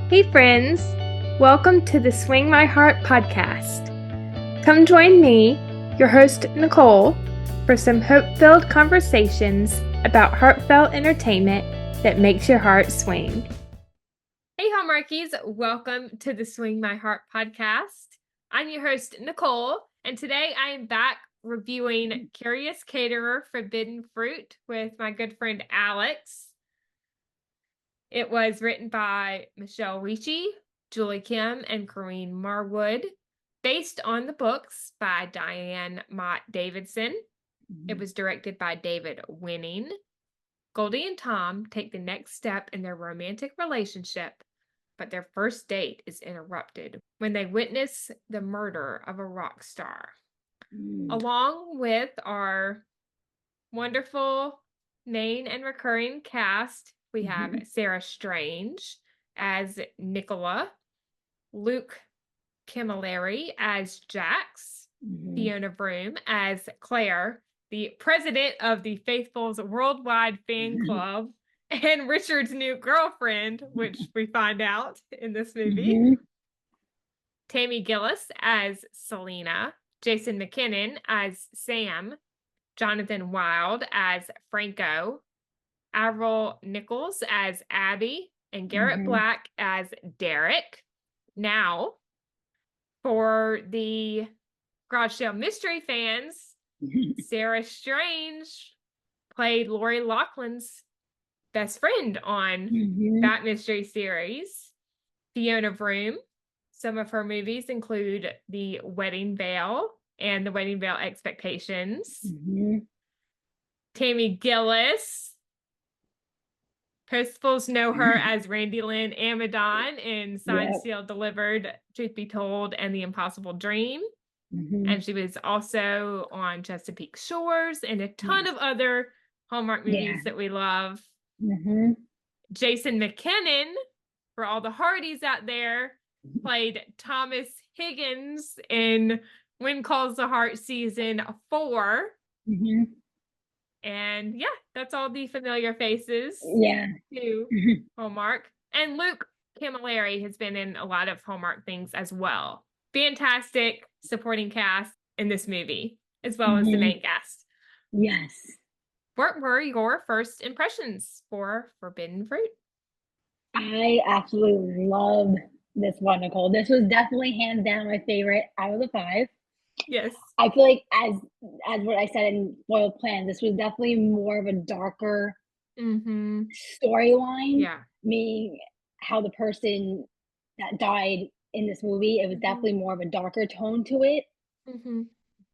Hey friends, welcome to the Swing My Heart podcast. Come join me, your host Nicole, for some hope-filled conversations about heartfelt entertainment that makes your heart swing. Hey Hallmarkies, welcome to the Swing My Heart podcast. I'm your host Nicole, and today I am back reviewing Curious Caterer Forbidden Fruit with my good friend Alex. It was written by Michelle Ricci, Julie Kim, and Corinne Marwood, based on the books by Diane Mott Davidson. It was directed by David Winning. Goldie and Tom take the next step in their romantic relationship, but their first date is interrupted when they witness the murder of a rock star. Along with our wonderful main and recurring cast, we have Sarah Strange as Nicola, Luke Camilleri as Jax, Fiona Vroom as Claire, the president of the Faithful's Worldwide Fan Club, and Richard's new girlfriend, which we find out in this movie. Tammy Gillis as Selena, Jason McKinnon as Sam, Jonathan Wilde as Franco, Avril Nichols as Abby, and Garrett Black as Derek. Now, for the Garage Sale Mystery fans, Sarah Strange played Lori Loughlin's best friend on that mystery series. Fiona Vroom, some of her movies include The Wedding Veil and The Wedding Veil Expectations. Tammy Gillis, Postfuls know her as Randy Lynn Amadon in Signed, Sealed, Delivered, Truth Be Told, and The Impossible Dream. And she was also on Chesapeake Shores and a ton of other Hallmark movies that we love. Jason McKinnon, for all the Hardys out there, played Thomas Higgins in When Calls the Heart Season 4. And yeah, that's all the familiar faces to Hallmark. And Luke Camilleri has been in a lot of Hallmark things as well. Fantastic supporting cast in this movie, as well as the main cast. Yes. What were your first impressions for Forbidden Fruit? I absolutely love this one, Nicole. This was definitely hands down my favorite out of the 5. Yes. I feel like as what I said in Spoiled Plan, this was definitely more of a darker storyline. Meaning how the person that died in this movie, it was definitely more of a darker tone to it.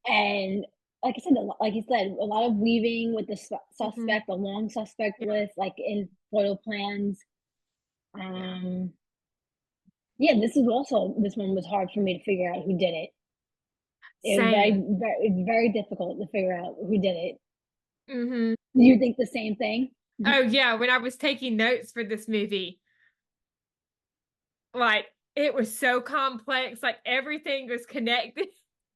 And like you said, a lot of weaving with the suspect, the long suspect list, like in Spoiled Plans. This one was hard for me to figure out who did it. It's very difficult to figure out who did it. Do you think the same thing? Oh yeah, when I was taking notes for this movie, like it was so complex, like everything was connected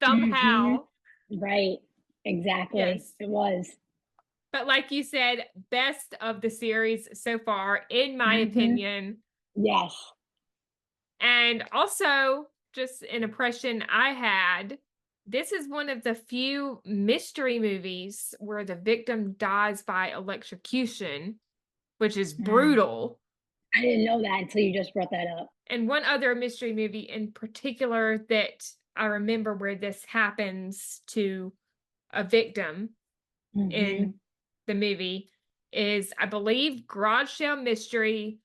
somehow. Right, exactly. Yes. It was. But like you said, best of the series so far, in my opinion. Yes. And also, just an impression I had, this is one of the few mystery movies where the victim dies by electrocution, which is brutal. I didn't know that until you just brought that up. And one other mystery movie in particular that I remember where this happens to a victim in the movie is, I believe, Garage Sale Mystery,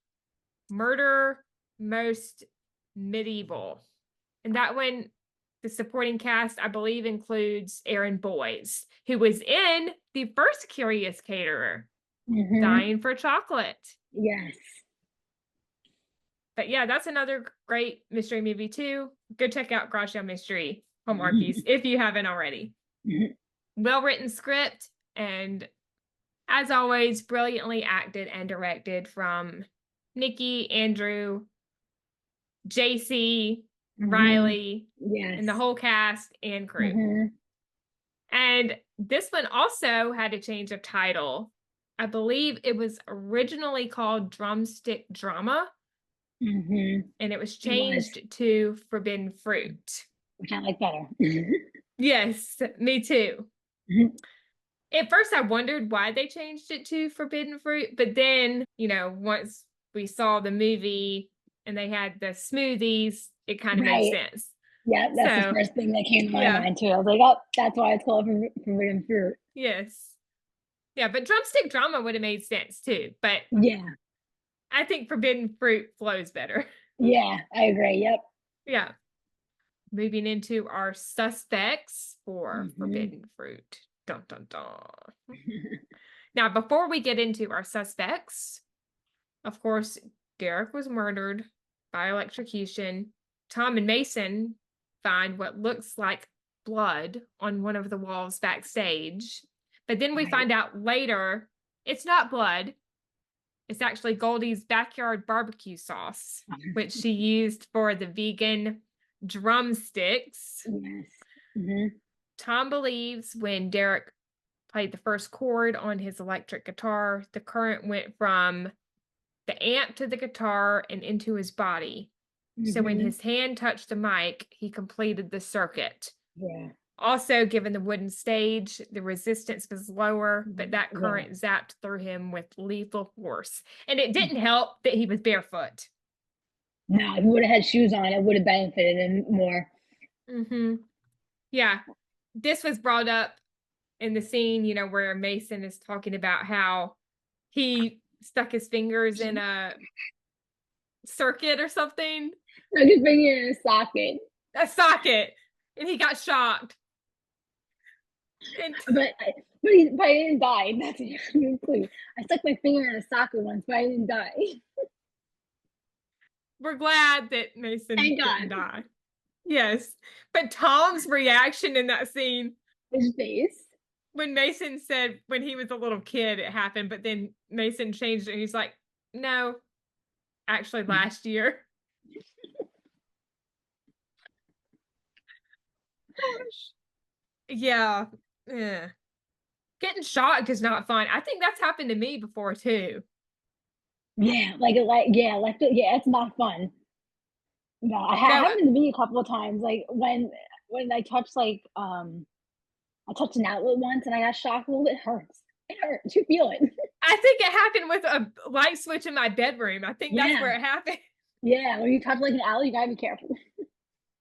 Murder Most Medieval. And that one, the supporting cast, I believe, includes Aaron Boyes, who was in the first Curious Caterer, Dying for Chocolate. Yes. But yeah, that's another great mystery movie too. Go check out Garage Sale Mystery, Hallmarkies, if you haven't already. Well-written script, and as always, brilliantly acted and directed from Nikki, Andrew, JC, Riley, and the whole cast and crew. And this one also had a change of title. I believe it was originally called Drumstick Drama, And it was It was, changed to forbidden fruit. which I like better. Yes, me too. At first, I wondered why they changed it to forbidden fruit, but then, once we saw the movie and they had the smoothies, it kind of made Right. sense. Yeah, that's the So, first thing that came to my yeah, mind too. I was like, oh, that's why it's called forbidden fruit. yes. Yeah, but drumstick drama would have made sense too. But Yeah. I think forbidden fruit flows better. Yeah, I agree. Yep. Yeah. Moving into our suspects for Hmm. forbidden fruit. Dun dun dun. Now, before we get into our suspects, of course, Derek was murdered by electrocution. Tom and Mason find what looks like blood on one of the walls backstage. But then we Right. find out later it's not blood. It's actually Goldie's backyard barbecue sauce, which she used for the vegan drumsticks. Yes. Hmm. Tom believes when Derek played the first chord on his electric guitar, the current went from the amp to the guitar and into his body. So when Hmm. his hand touched the mic, he completed the circuit. Yeah. Also, given the wooden stage, the resistance was lower, but that Yeah. current zapped through him with lethal force. And it didn't help that he was barefoot. No, if he would have had shoes on, it would have benefited him more. Mm-hmm. Yeah. This was brought up in the scene, where Mason is talking about how he stuck his fingers in a circuit or something, Like his finger in his socket. a socket, and he got shocked. And But but I didn't die. That's a clue. I stuck my finger in a socket once, but I didn't die. we're glad that Mason Thank didn't God. die. Yes. But Tom's reaction in that scene, His face. when Mason said when he was a little kid it happened, but then Mason changed it. He's like, no, actually last year. Yeah. Yeah. Getting shocked is not fun. I think that's happened to me before too. Yeah, yeah, it's not fun. No, No, happened to me a couple of times. Like when I touched I touched an outlet once and I got shocked. Well, it hurts. It hurts. You feel it. I think it happened with a light switch in my bedroom. I think that's Yeah, where it happened. yeah. When you touch like an outlet, you gotta be careful.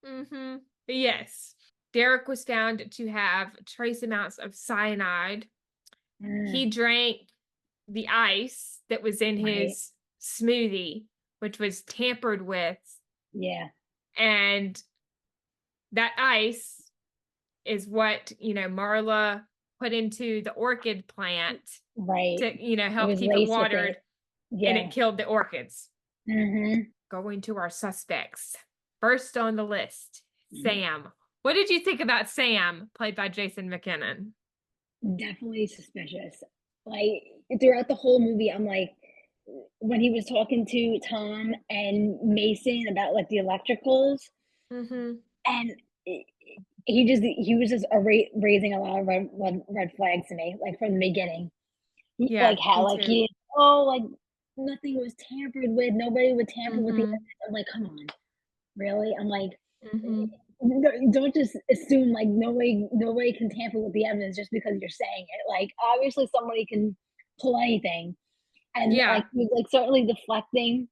Mm-hmm. Yes. Derek was found to have trace amounts of cyanide. Mm, He drank the ice that was in right. his smoothie, which was tampered with. Yeah. And that ice is what, Marla put into the orchid plant Right. to, It help was keep it laced with watered, it. and Yeah. it killed the orchids. Hmm. Going to our suspects. First on the list, Sam. What did you think about Sam, played by Jason McKinnon? Definitely suspicious. Like throughout the whole movie, I'm like, when he was talking to Tom and Mason about like the electricals, Mm-hmm. and he was just raising a lot of red flags to me, like from the beginning. Yeah, Like how me like too. he oh like nothing was tampered with, nobody would tamper with the Mm-hmm. evidence. I'm like, come on, really? I'm like, Mm-hmm. don't just assume like nobody can tamper with the evidence just because you're saying it. Like obviously somebody can pull anything, and Yeah. like he was like certainly deflecting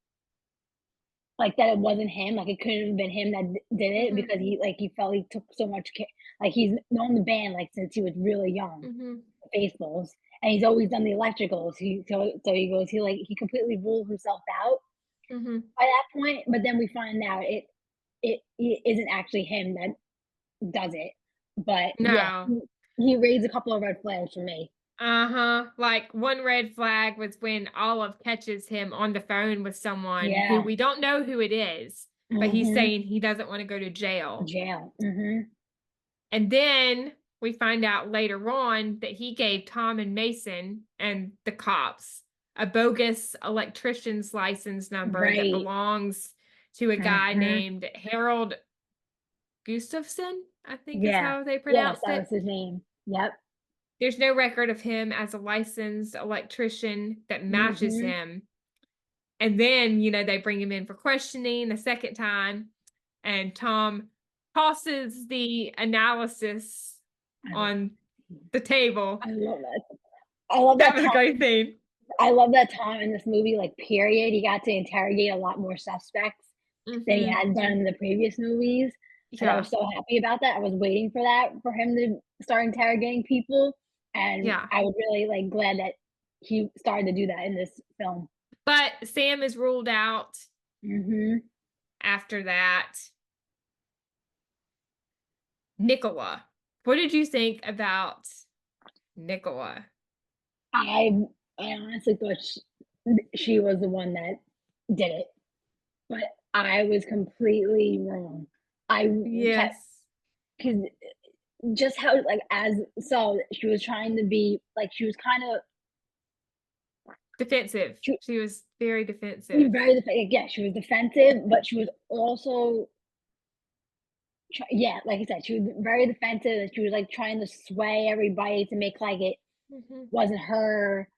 like that it wasn't him, like it couldn't have been him that did it Mm-hmm. because he felt he took so much care. Like he's known the band like since he was really young, Mm-hmm. the Faithfuls, and he's always done the electricals. So he goes he completely ruled himself out Mm-hmm. by that point. But then we find out it isn't actually him that does it. But yeah, No. he raised a couple of red flags for me. Uh-huh. Like one red flag was when Olive catches him on the phone with someone who Yeah. we don't know who it is, but he's Mm-hmm. saying he doesn't want to go to jail. Jail. Mm-hmm. And then we find out later on that he gave Tom and Mason and the cops a bogus electrician's license number that Right. belongs to a guy Mm-hmm. named Harold Gustafson, I think is Yeah. how they Yes, pronounced that it. was his name. Yep. There's no record of him as a licensed electrician that matches Mm-hmm. him. And then, they bring him in for questioning the second time, and Tom tosses the analysis on the table. I love that. I love That that was a Tom. great scene. I love that Tom in this movie, like, period. He got to interrogate a lot more suspects than he had done in the previous movies. And I Yeah. was so happy about that. I was waiting for that, for him to start interrogating people. And Yeah. I was really like glad that he started to do that in this film. But Sam is ruled out after that. Nicola. What did you think about Nicola? I I honestly thought she was the one that did it, but I was completely wrong. I kept Yes. because just how like as so she was trying to be like she was kind of Defensive. she She was very defensive. very yeah, she was defensive, but she was also yeah, like I said, she was very defensive and she was like trying to sway everybody to make like it Mhm. wasn't her.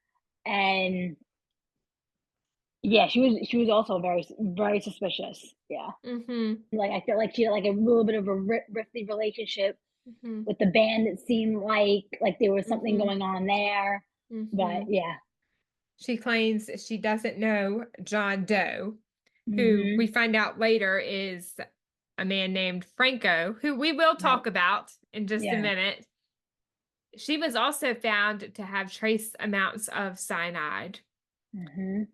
And yeah, she was also very suspicious. Yeah. Mhm. Like I feel like she had like a little bit of a rifty relationship Mhm. with the band. It seemed like there was something Mhm. going on there. But Mhm. yeah. She claims she doesn't know John Doe, who we Mhm. find out later is a man named Franco, who we will Yep. talk about in just a Yeah. minute. She was also found to have trace amounts of cyanide, Mhm.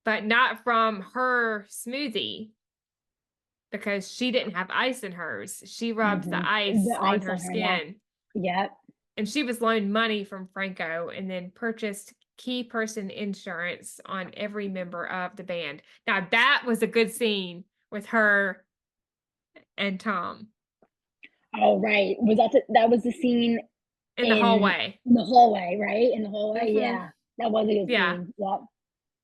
but not from her smoothie because she didn't have ice in hers. She rubbed the Mhm. The ice on ice her on her neck. skin. Yep. And she was loaned money from Franco and then purchased key person insurance on every member of the band. Now, that was a good scene with her and Tom Oh, right. That was the scene in the in hallway. the hallway, right? In the hallway, Hmm. yeah. That was a good Yeah. scene. Yep.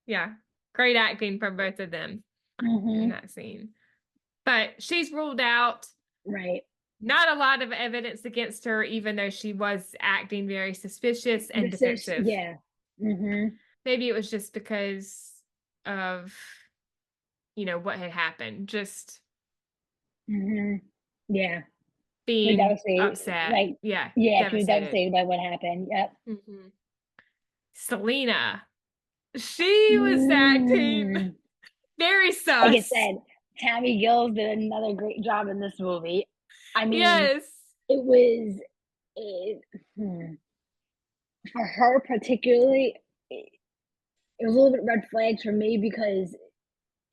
Yeah. Great acting from both of them in Mhm. that scene. But she's ruled out. Right. Not a lot of evidence against her, even though she was acting very suspicious and This is defensive. yeah. Mhm. Maybe it was just because of, what had happened, just Mhm. Yeah. She was being devastated, upset. like Yeah, yeah, she was devastated. devastated by what happened. Yep. Hmm. Selena, she was acting Mm. very Like I sus. said, Tammy Gills did another great job in this movie. I mean, Yes. it was it, hmm, for her particularly, it was a little bit red flags for me because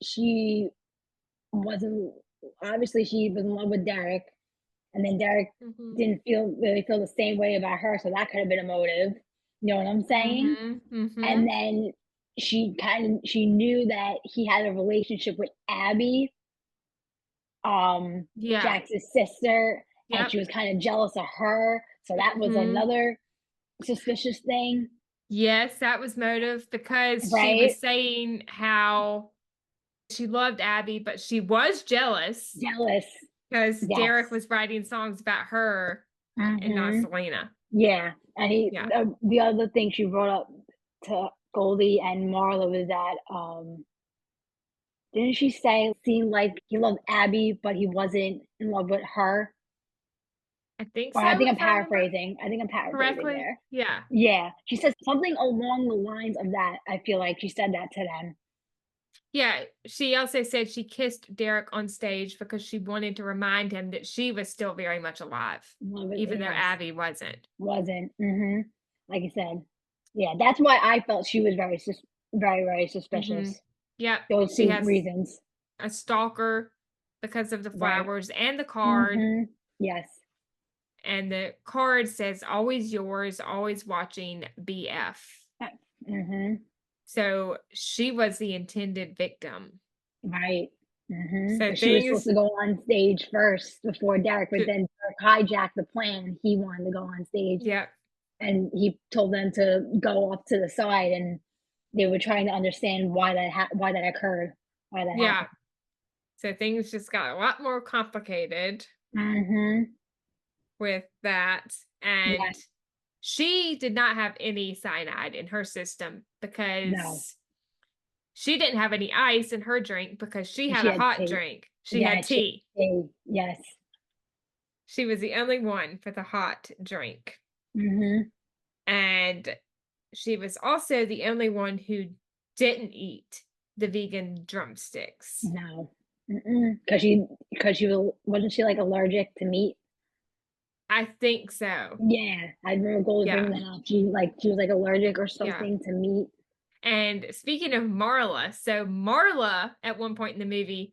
she wasn't obviously she was in love with Derek, and then Derek Hmm. didn't really feel the same way about her, so that could have been a motive. You know what I'm saying? Hmm. Hmm. And then she knew that he had a relationship with Abby, Yeah. Jax's sister, and Yep. she was kind of jealous of her. So that was Hmm. another suspicious thing, Yes, that was motive because she right? was saying how she loved Abby, but she was jealous Jealous. because Yes. Derek was writing songs about her and not Mhm. Selena. Yeah, and Yeah. the other thing she brought up to Goldie and Marla was that, didn't she say it seemed like he loved Abby, but he wasn't in love with her? I think Or so, if I remember I think I'm paraphrasing correctly. there. Yeah. Yeah, she said something along the lines of that, I feel like she said that to them. Yeah. She also said she kissed Derek on stage because she wanted to remind him that she was still very much alive, Love it, even though yes, Abby wasn't. wasn't, mhm, like I said. Yeah, that's why I felt she was very Hmm. suspicious, Yep. those She 2 has reasons, a stalker because of the right? flowers and the card. Mhm, yes. And the card says, always yours, always watching BF. Mhm. So she was the intended victim. Right. Mhm. So But she was supposed things, to go on stage first before Derek, but to, then Derek hijacked the plan. He wanted to go on stage, yeah, and he told them to go off to the side, and they were trying to understand why that occurred, why that yeah. happened. So things just got a lot more complicated Mhm. with that. Yeah. And she did not have any cyanide in her system No. because She didn't have any ice in her drink because she had She a had hot tea. drink. She Yeah, had she tea. had tea. Yes. She was the only one for the hot drink. Mhm. And she was also the only one who didn't eat the vegan drumsticks. No. Because she wasn't she, like, allergic to meat? I think so. Yeah, I remember Goldie bringing Yeah. that up. She was, like, allergic or Yeah. something to meat. And speaking of Marla, so Marla at one point in the movie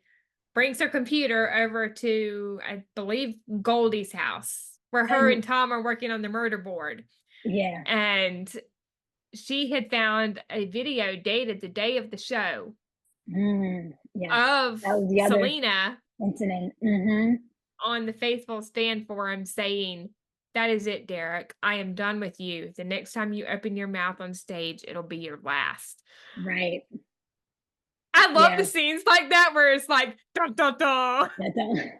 brings her computer over to, I believe, Goldie's house, where her And and Tom are working on the murder board. yeah. And she had found a video dated the day of the show Yes. of That was the other Selena incident. Mhm. on the Faithful Stand forum saying, "That is it, Derek. I am done with you. The next time you open your mouth on stage, it'll be your last." Right. I love the Yeah. scenes like that where it's like, dun, dun, dun, That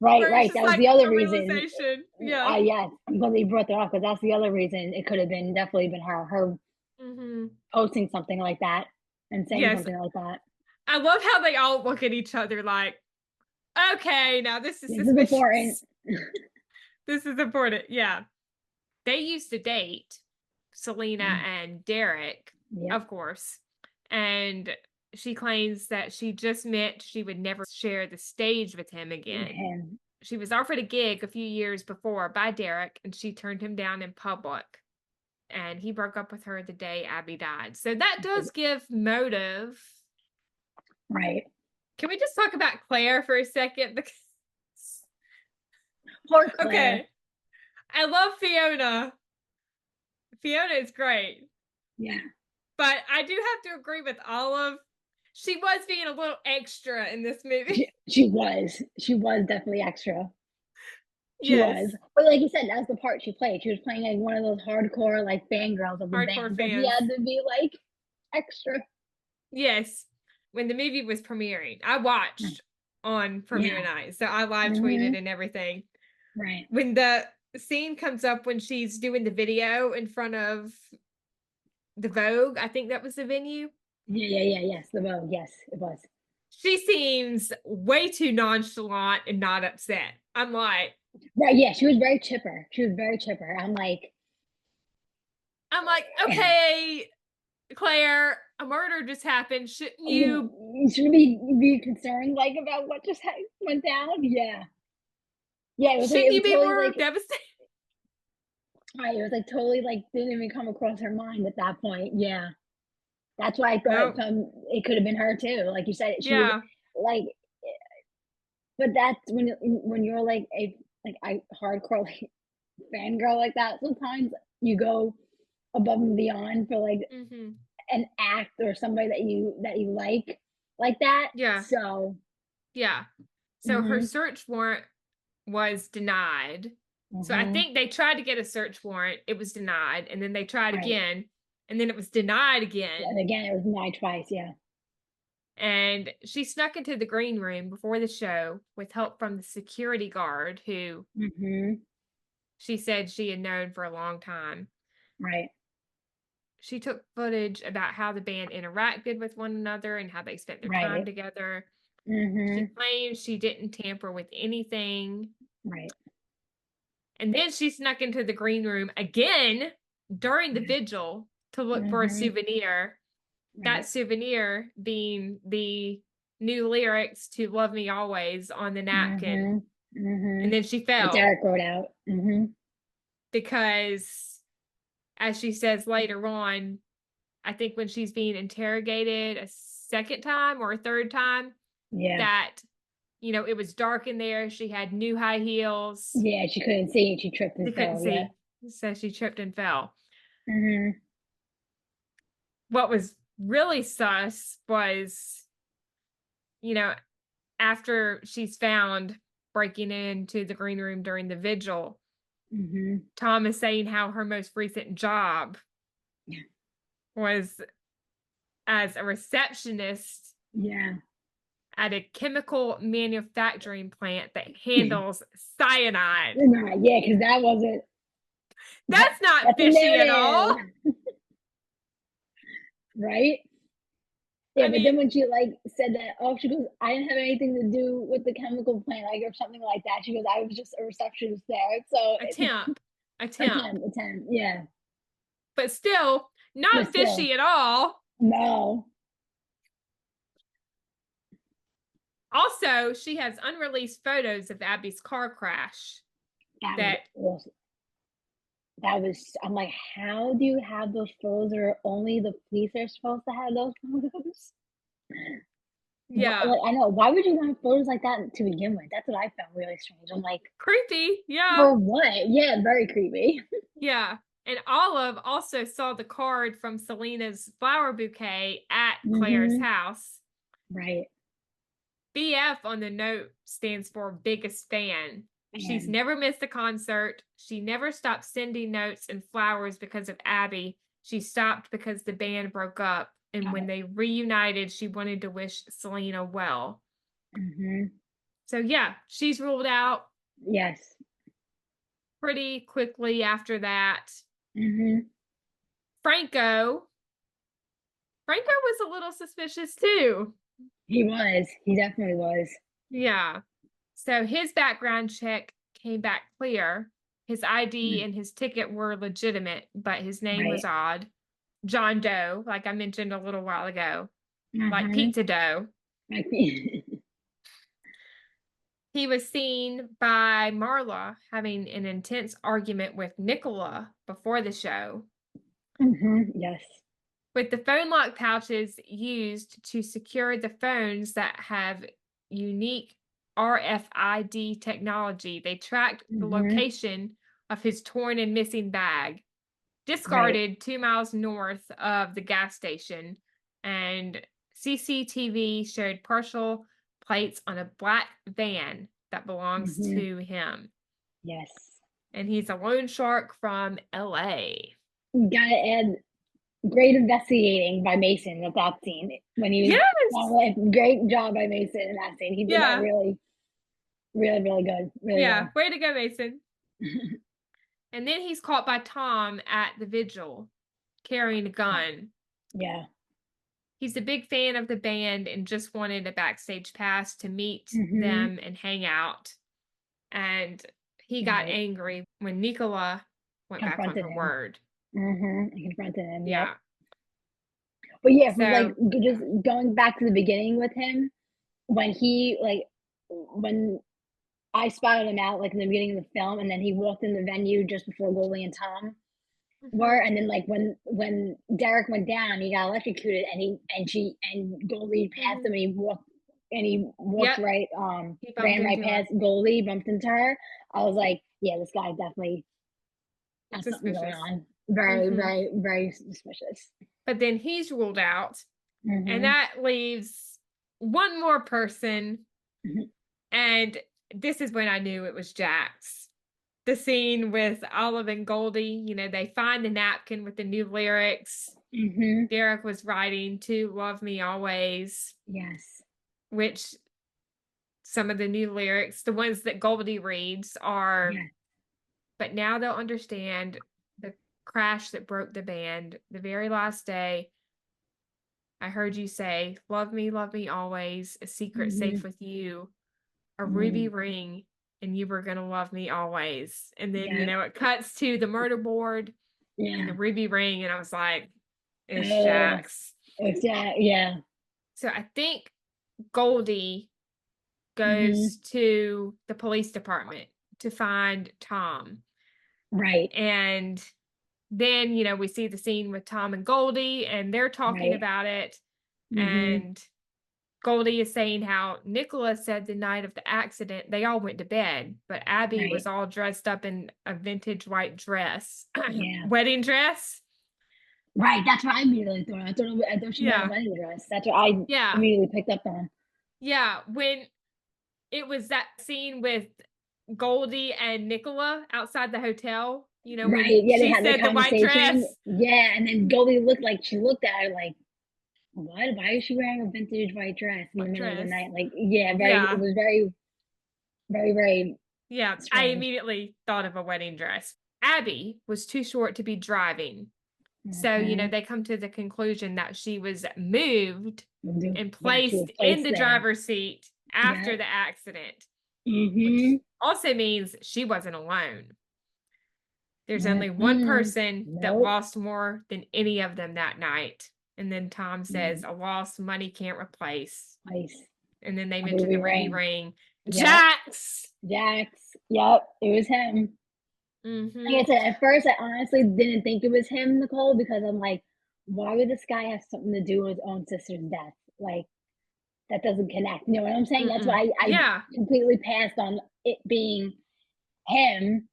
Right, where it's right. just That was like the other a reason. realization. Yeah. Yes, I'm glad you brought that up because that's the other reason it could have been definitely been her Hmm. posting something like that and saying Yes. something like that. I love how they all look at each other like, okay, now this is This is important. suspicious. This is important. Yeah. They used to date, Selena and Derek, Yep. of course. And she claims that she just meant she would never share the stage with him again. And She was offered a gig a few years before by Derek, and she turned him down in public. And he broke up with her the day Abby died. So that does give motive. right. Can we just talk about Claire for a second? Because Poor Claire. okay, I love Fiona. Fiona is great. Yeah. But I do have to agree with Olive. She was being a little extra in this movie. She was. She was definitely extra. She Yes. was. But like you said, that's the part she played. She was playing like one of those hardcore like fangirls of the Hardcore band. But she fans. had to be like extra. Yes. When the movie was premiering, I watched on premiere Yeah. night. So I live Hmm. tweeted and everything. Right. When the scene comes up when she's doing the video in front of the Vogue, I think that was the venue. Yes, the Vogue. Yes, it was. She seems way too nonchalant and not upset. I'm like, Right, yeah, she was very chipper. She was very chipper. I'm like, okay, Claire, a murder just happened. Shouldn't you you shouldn't be concerned like about what just went down. Yeah, yeah. It shouldn't you was be totally more like devastated? right. It was like totally like didn't even come across her mind at that point. Yeah, that's why I thought No. it could have been her too. Like you said, she was Yeah. like, but that's when you're like a hardcore like fangirl like that. Sometimes you go above and beyond for like Hmm. an act or somebody that you like that. Yeah. So, Yeah. So her mhm, search warrant was denied. So I mhm, think they tried to get a search warrant. It was denied. And then they tried right. again. And then it was denied And again. again, it was denied twice. Yeah. And she snuck into the green room before the show with help from the security guard who Mhm. she said she had known for a long time. Right. She took footage about how the band interacted with one another and how they spent their time Right. together. She Mhm. claims she didn't tamper with anything. Right. And then she snuck into the green room again during the Yeah. vigil to look for a Mhm. souvenir. That Right. souvenir being the new lyrics to Love Me Always on the napkin. Mhm. And Mhm. then she That fell Derek wrote out. Mhm. because, as she says later on, I think when she's being interrogated a second time or a third time, Yeah. that, it was dark in there. She had new high heels. Yeah. She couldn't see. She tripped She and couldn't fell. Yeah. see. So she tripped and fell. Mhm. What was really sus was, you know, after she's found breaking into the green room during the vigil, Mhm. Tom is saying how her most recent job Yeah. was as a receptionist Yeah. at a chemical manufacturing plant that handles cyanide. Right. Yeah. Because that wasn't. That's not That's a fishy at all. narrative. Right? Yeah, I but then mean, when she like said that, oh, she goes, I didn't have anything to do with the chemical plant, like or something like that. She goes, I was just a receptionist there. So a it's temp, a a temp, 10, a 10. Yeah. but still But not still, fishy at all. no. Also, she has unreleased photos of Abby's car crash That was that, awesome. That was, I'm like, how do you have those photos or only the police are supposed to have those photos? yeah, Like, I know, why would you want photos like that to begin with? That's what I found really strange. I'm like, creepy. Yeah, for what? Yeah, very creepy. yeah. And Olive also saw the card from Selena's flower bouquet at Claire's Hmm. house. Right. BF on the note stands for biggest fan. She's And never missed a concert. She never stopped sending notes and flowers because of Abby. She stopped because the band broke up. And when they reunited, she wanted to wish Selena well. hmm. So, yeah, she's ruled out Yes. pretty quickly after that. Hmm. Franco. Franco was a little suspicious too. He was. He definitely was. Yeah. So his background check came back clear. His ID Mm. and his ticket were legitimate, but his name was Right. odd. John Doe, like I mentioned a little while ago, like Hmm. pizza dough. Like, He was seen by Marla having an intense argument with Nicola before the show, Yes. with the phone lock pouches used to secure the phones that have unique RFID technology. They tracked the Hmm. location of his torn and missing bag, Right. discarded 2 miles north of the gas station, and CCTV showed partial plates on a black van that belongs Hmm. to him. Yes. And he's a loan shark from LA. Gotta add great investigating by Mason at that scene when he Yes. was great job by Mason in that scene. He did that Yeah. really, really, really good, really Yeah. well. Way to go, Mason. And then he's caught by Tom at the vigil carrying a gun. Yeah. He's a big fan of the band and just wanted a backstage pass to meet Hmm. them and hang out. And he got Right. angry when Nicola went back on Confronted her him. word. I confronted him. Yep. Yeah. But yeah, from like So, just going back to the beginning with him, when he like when I spotted him out like in the beginning of the film, and then he walked in the venue just before Goldie and Tom were, mhm. and then like when Derek went down, he got electrocuted, and Goldie passed Mhm. him, and he walked Yep, right, he bumped ran right into her. past Goldie, bumped into her. I was like, yeah, this guy definitely has something going Suspicious. on. Very, Hmm. very, very suspicious. But then he's ruled out, and Hmm. that leaves one more person. Hmm. And this is when I knew it was Jax. The scene with Olive and Goldie, they find the napkin with the new lyrics. Hmm. Derek was writing to Love Me Always, Yes. which some of the new lyrics, the ones that Goldie reads, are, Yes. but now they'll understand the crash that broke the band. The very last day, I heard you say, love me always, a secret safe Hmm. with you, a ruby Mm. ring, and you were going to love me always. And then, Yeah. it cuts to the murder board and the Yeah. ruby ring. And I was like, it's Oh, Jax. it's that. Yeah. So I think Goldie goes Hmm. to the police department to find Tom. Right. And then, we see the scene with Tom and Goldie, and they're talking Right. about it. Hmm. And Goldie is saying how Nicholas said the night of the accident they all went to bed, but Abby was Right. all dressed up in a vintage white dress, Yeah. wedding dress. Right. That's what I immediately thought. I thought she meant a Yeah, wedding dress. That's what I yeah, immediately picked up on. yeah. When it was that scene with Goldie and Nicola outside the hotel, when Right. Yeah, they she had their said the white conversation. dress, Yeah, and then Goldie looked like she looked at her like, what? Why is she wearing a vintage white dress in the white middle of the dress. night? Like, yeah, very. It Yeah, was very, very, very yeah. I strange. immediately thought of a wedding dress. Abby was too short to be driving. So, they come to the conclusion that she was moved and Yeah, she placed was in placed the there. driver's seat Yeah. after the accident, which Mm-hmm. also means she wasn't alone. There's only one Mm-mm. person that Nope. lost more than any of them that night. And then Tom says, Mm. a loss money can't replace. Ice. And then they mention the Ruby ruby ring. ring. Yep. Jax! Jax. Yep. It was him. Like I Mm-hmm. said, at first I honestly didn't think it was him, Nicole, because I'm like, why would this guy have something to do with his own sister's death? Like, that doesn't connect. You know what I'm saying? That's Mm-mm. why I Yeah. completely passed on it being him.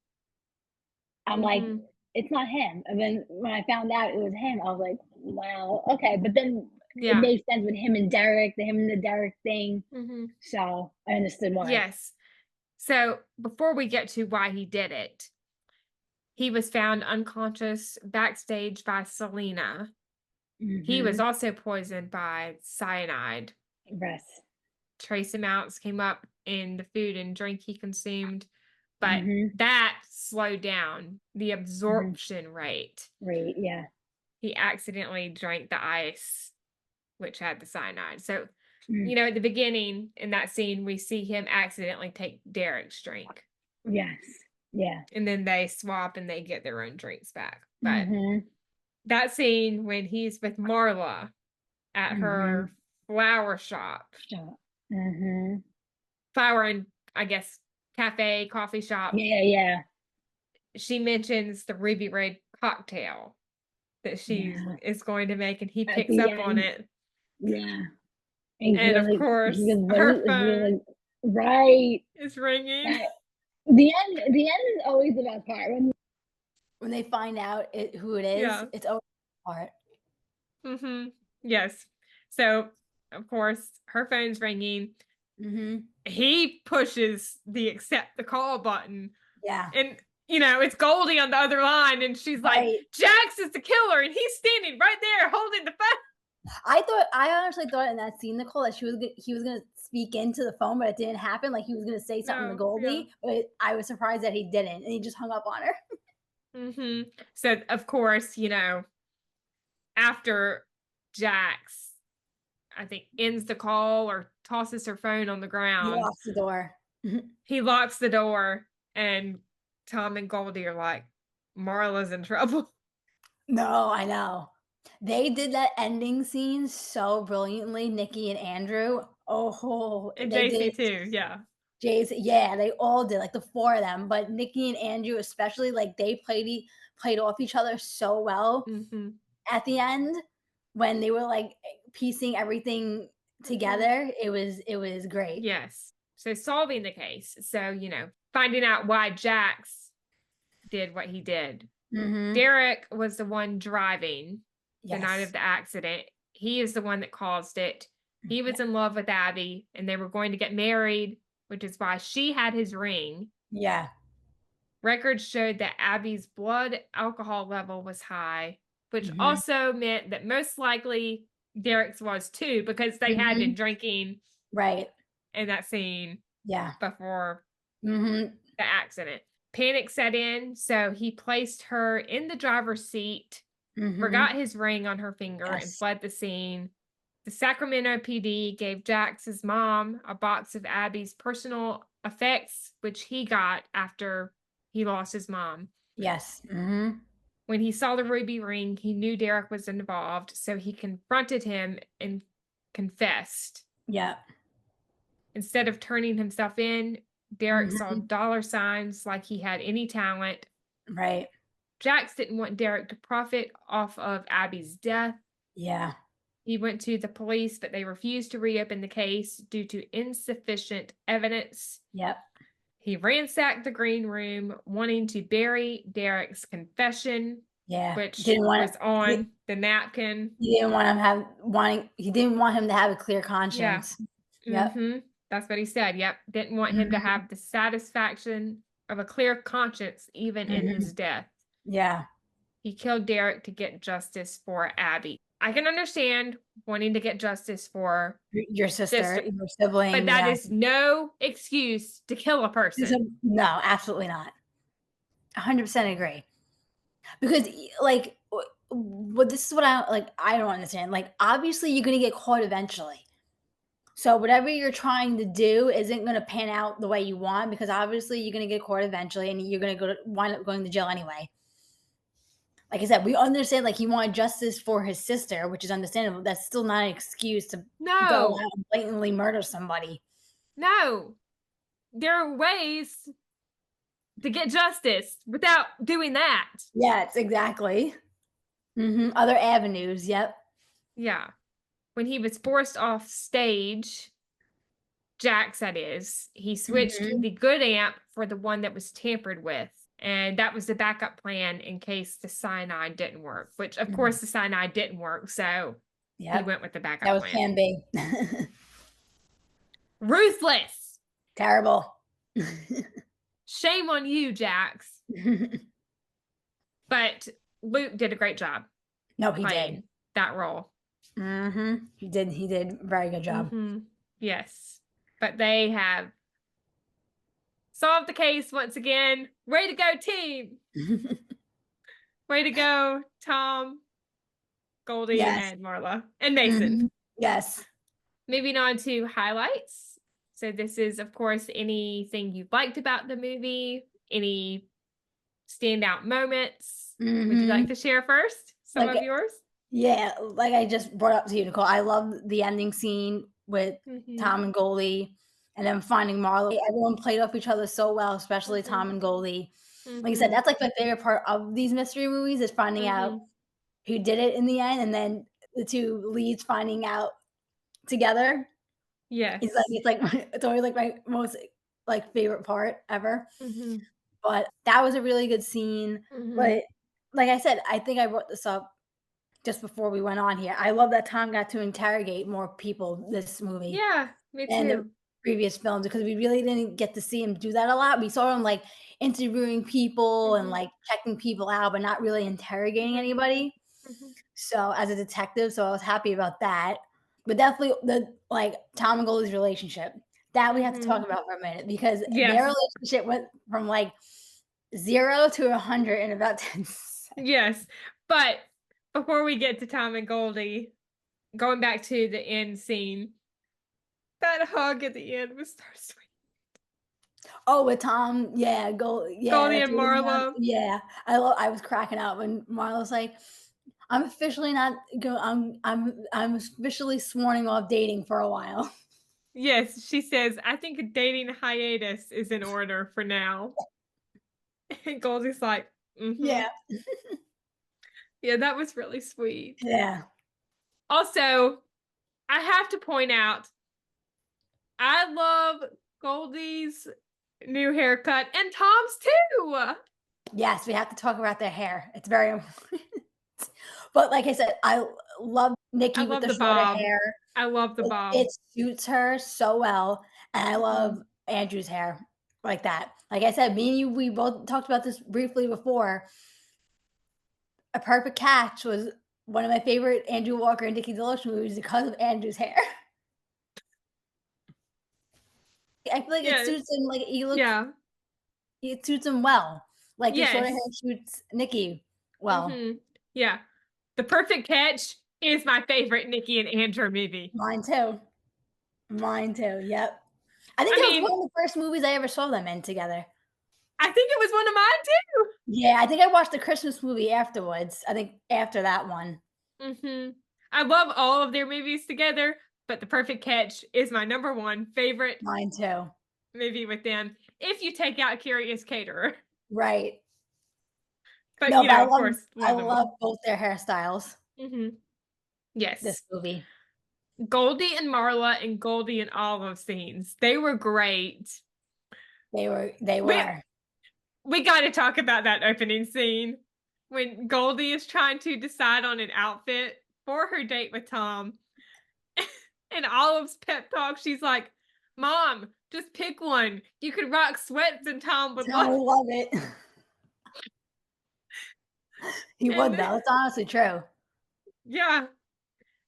I'm like, Mm-hmm. it's not him. And then when I found out it was him, I was like, wow, okay. But then it Yeah. makes sense with him and Derek, the him and the Derek thing. Mm-hmm. So I understood why. Yes. So before we get to why he did it, he was found unconscious backstage by Selena. He was Mm-hmm. also poisoned by cyanide. Rest. Trace amounts came up in the food and drink he consumed, but Mm-hmm. that slowed down the Mm-hmm. absorption rate. Right. Yeah. He accidentally drank the ice, which had the cyanide. So, Mm. at the beginning in that scene, we see him accidentally take Derek's drink. Yes. Yeah. And then they swap and they get their own drinks back. But Mm-hmm. that scene when he's with Marla at Mm-hmm. her flower shop, Stop. Mm-hmm. flower and I guess cafe, coffee shop, Yeah. Yeah. she mentions the ruby red cocktail that she Yeah. is going to make, and he At picks the up on end. it. Yeah. And And of he course, goes, what her is he phone like, right. is ringing. That, the end is always the best part. When they find out who it is, Yeah. it's always the best part. Mm-hmm. Yes. So, of course, her phone's ringing. Mm-hmm. He pushes the accept the call button. Yeah. And, it's Goldie on the other line. And she's like, Right. Jax is the killer. And he's standing right there holding the phone. I honestly thought in that scene, Nicole, that he was gonna speak into the phone, but it didn't happen. Like he was gonna say something to No. Yeah. Goldie, but I was surprised that he didn't, and he just hung up on her. Mm-hmm. So, of course, after Jax, I think, ends the call or tosses her phone on the He ground, locks the door. he locks the door, and Tom and Goldie are like, Marla's in trouble. No, I know. They did that ending scene so brilliantly, Nikki and Andrew. Oh, And they JC did. too, yeah. Jason, yeah, they all did, like the four of them. But Nikki and Andrew, especially, like they played off each other so well Mm-hmm. at the end when they were like piecing everything together. It was great. Yes. So solving the case. So, finding out why Jax did what he did. Mm-hmm. Derek was the one driving the night of Yes. the accident. He is the one that caused it. He was in love with Abby and they were going to get married, which is why she had his ring. Yeah. Records showed that Abby's blood alcohol level was high, which Mm-hmm. also meant that most likely Derek's was too, because they had been Mm-hmm. drinking Right. in that scene Yeah. before Mm-hmm. the accident. Panic set in, so he placed her in the driver's seat, Mm-hmm. forgot his ring on her finger, and Yes. fled the scene. The Sacramento PD gave Jax's mom a box of Abby's personal effects, which he got after he lost his mom. Yes. Mm-hmm. When he saw the ruby ring, he knew Derek was involved, so he confronted him and confessed. Yeah. Instead of turning himself in, Derek saw Mm-hmm. dollar signs like he had any talent. Right. Jax didn't want Derek to profit off of Abby's death. Yeah. He went to the police, but they refused to reopen the case due to insufficient evidence. Yep. He ransacked the green room, wanting to bury Derek's confession, Yeah. which Didn't want was on the napkin. he didn't want him he didn't want him to have a clear Yeah. conscience. Yep. Mm-hmm. That's what he said. Yep. Didn't want him to Mm-hmm. have the satisfaction of a clear conscience, even in Mm-hmm. his death. Yeah. He killed Derek to get justice for Abby. I can understand wanting to get justice for Your sister, your sibling, but that yeah. is no excuse to kill a person. No, absolutely not. 100% agree. Because like But this is what I don't understand. Like, obviously, you're gonna get caught eventually. So whatever you're trying to do isn't gonna pan out the way you want because obviously you're gonna get caught eventually, and you're gonna wind up going to jail anyway. Like I said, we understand like he wanted justice for his sister, which is understandable. That's still not an excuse to go No, out and blatantly murder somebody. no. There are ways to get justice without doing that. Yes, exactly. Other avenues. Yep. Yeah. When he was forced off stage, Jax, that is, he switched hmm the good amp for the one that was tampered with. And that was the backup plan in case the cyanide didn't work, which of course the cyanide didn't work. So he Yep. went with the That backup was plan. Plan B. Ruthless. Terrible. Shame on you, Jax. But Luke did a great job No, he did. playing that role. He did. He did a very good job. Yes. But they have solved the case once again. Way to go, team. Way to go, Tom, Goldie, Yes. and Marla, and Mason. Yes. Moving on to highlights. So this is, of course, anything you liked about the movie, any standout moments. Would you like to share first? Some Like, of yours? yeah, like I just brought up to you, Nicole. I love the ending scene with Tom and Goldie, and then finding Marla. Everyone played off each other so well, especially Tom and Goldie. Like I said, that's like my favorite part of these mystery movies is finding out who did it in the end, and then the two leads finding out together. Yes. It's always like my most like favorite part ever. But that was a really good scene. But like I said, I think I brought this up just before we went on here. I love that Tom got to interrogate more people this movie Yeah, me than the too. previous films because we really didn't get to see him do that a lot. We saw him like interviewing people and like checking people out, but not really interrogating anybody. So as a detective, so I was happy about that. But definitely the like Tom and Goldie's relationship that we have to talk about for a minute because their Yes. relationship went from like 0 to 100 in about 10 seconds. Yes. But before we get to Tom and Goldie, going back to the end scene, that hug at the end was so sweet. Oh, with Tom, yeah, Goldie that's and really nice. Marla. Yeah, I was cracking up when Marla's like, "I'm officially not go. I'm officially sworn off dating for a while." Yes, she says, I think a dating hiatus is in order for now. And Goldie's like, Yeah, yeah, that was really sweet. yeah, Also, I have to point out, I love Goldie's new haircut and Tom's too. yes. We have to talk about their hair. It's very important. But like I said, I love I Nikki with love the the shorter bob. hair. I love the It bob. suits her so well, and I love Andrew's hair like that. Like I said, me and you, we both talked about this briefly before. A Perfect Catch was one of my favorite Andrew Walker and Nikki DeLoach movies because of Andrew's hair. I feel like it Yes. suits him. Like Yeah. it suits him well. Like the shorter hair Yes. suits Nikki well. Yeah. The Perfect Catch is my favorite Nikki and Andrew movie. Mine too. Mine too. Yep. I think I that was mean, one of the first movies I ever saw them in together. I think it was one of mine too. Yeah, I think I watched the Christmas movie afterwards. I think after that one. I love all of their movies together, but The Perfect Catch is my number one favorite Mine too. movie with them. If you take out Curious Caterer, Right. but No, but of course, I love them love all. both their hairstyles. Yes, This movie. Goldie and Marla and Goldie and Olive scenes, they were great. They were. We got to talk about that opening scene when Goldie is trying to decide on an outfit for her date with Tom. And Olive's pep talk, she's like, Mom, just pick one. You could rock sweats and Tom would I love love it. He would and though. It's honestly true. yeah.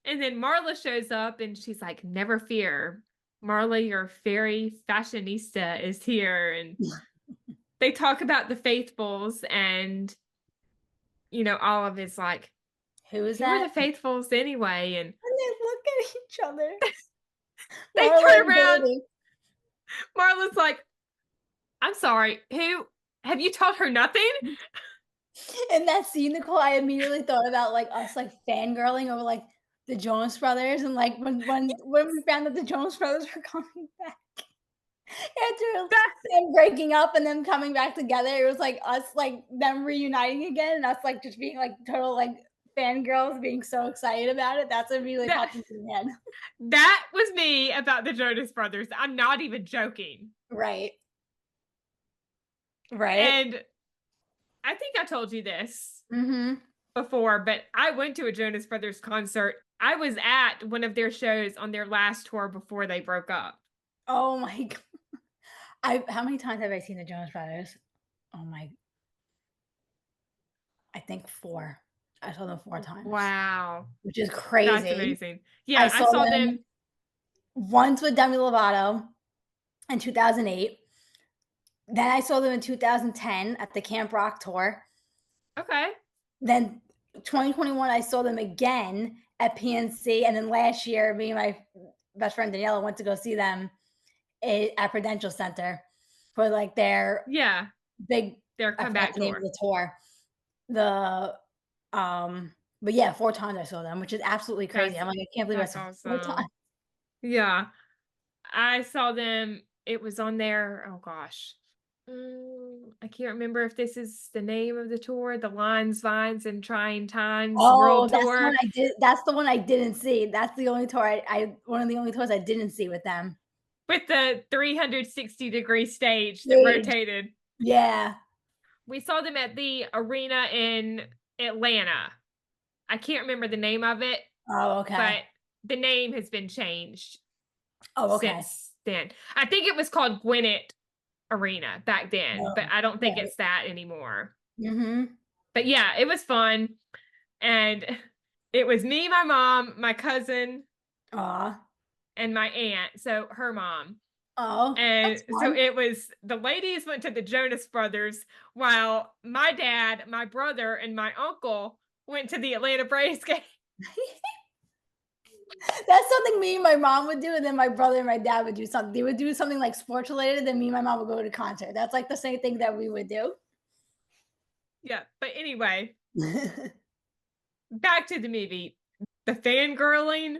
And then Marla shows up and she's like, never fear. Marla, your fairy fashionista is here. And they talk about the faithfuls and Olive is like, Who is Who are that? the Faithfuls anyway? And they look at each other. they Marla turn and around. Goldie. Marla's like, I'm sorry, who? Have you told her nothing? In that scene, Nicole, I immediately thought about like us like fangirling over like the Jonas Brothers, and like when we found that the Jonas Brothers were coming back after That, them breaking up and them coming back together. It was like us like them reuniting again, and us like just being like total like fangirls, being so excited about it. That's what really that, popped into my head. that was me about the Jonas Brothers. I'm not even joking. Right. Right. And I think I told you this Mm-hmm. before, but I went to a Jonas Brothers concert. I was at one of their shows on their last tour before they broke up. Oh my god. How many times have I seen the Jonas Brothers? Oh my, I think 4. I saw them 4 times, Wow. which is That's crazy. amazing. I Yeah, I saw saw them them. once with Demi Lovato in 2008. Then I saw them in 2010 at the Camp Rock tour. Okay. Then 2021, I saw them again at PNC. And then last year, me and my best friend Daniela went to go see them at Prudential Center for like their Yeah. big, Their I forgot comeback the name tour. of the tour. But yeah, 4 times I saw them, which is absolutely crazy. I'm like, I can't believe I That's saw 4 awesome. times. Yeah. I saw them. It was on their, oh gosh. I can't remember if this is the name of the tour, the Lines, Vines, and Trying Times Oh, World that's the one Tour. I did. That's the one I didn't see. That's the only tour I one of the only tours I didn't see with them. With the 360-degree stage that Stage. rotated. Yeah. We saw them at the arena in Atlanta. I can't remember the name of it, Oh, okay. but the name has been changed Oh, okay. since then. I think it was called Gwinnett Arena back then, but I don't think right. it's that anymore. Mm-hmm. But yeah, it was fun. And it was me, my mom, my cousin, Aw. and my aunt. So her mom. Oh, And that's so fun. it was the ladies went to the Jonas Brothers while my dad, my brother, and my uncle went to the Atlanta Braves game. That's something me and my mom would do, and then my brother and my dad would do something. They would do something like sports related, then me and my mom would go to concert. That's like the same thing that we would do. Yeah. But anyway, back to the movie. The fangirling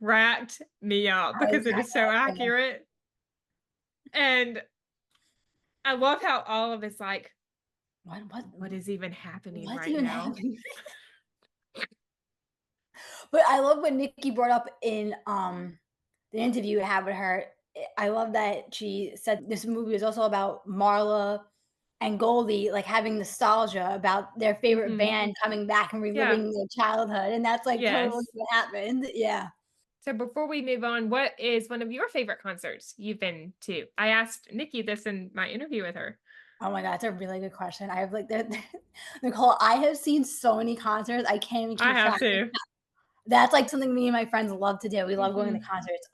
cracked me up because it is so accurate. And I love how all of it's like, what is even happening right now? Happening? But I love what Nikki brought up in the interview we had with her. I love that she said this movie is also about Marla and Goldie like having nostalgia about their favorite band coming back and reliving their childhood, and that's like totally what happened. Yeah. So before we move on, what is one of your favorite concerts you've been to? I asked Nikki this in my interview with her. Oh my god, that's a really good question. I have like Nicole, I have seen so many concerts. I can't even keep I have track. to. That's like something me and my friends love to do. We love going to concerts.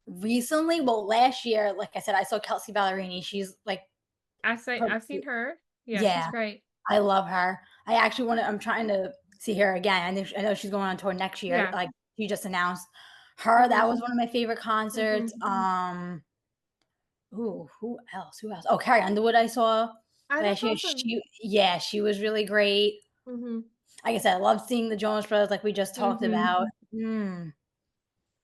Recently, well, last year, like I said, I saw Kelsey Ballerini. She's like, I've seen her. Yeah, she's great. I love her. I actually I'm trying to see her again. I know she's going on tour next year. Yeah. Like she just announced her. That was one of my favorite concerts. Ooh, who else? Who else? Oh, Carrie Underwood I saw last year. Awesome. She was really great. Like I said, I love seeing the Jonas Brothers like we just talked about.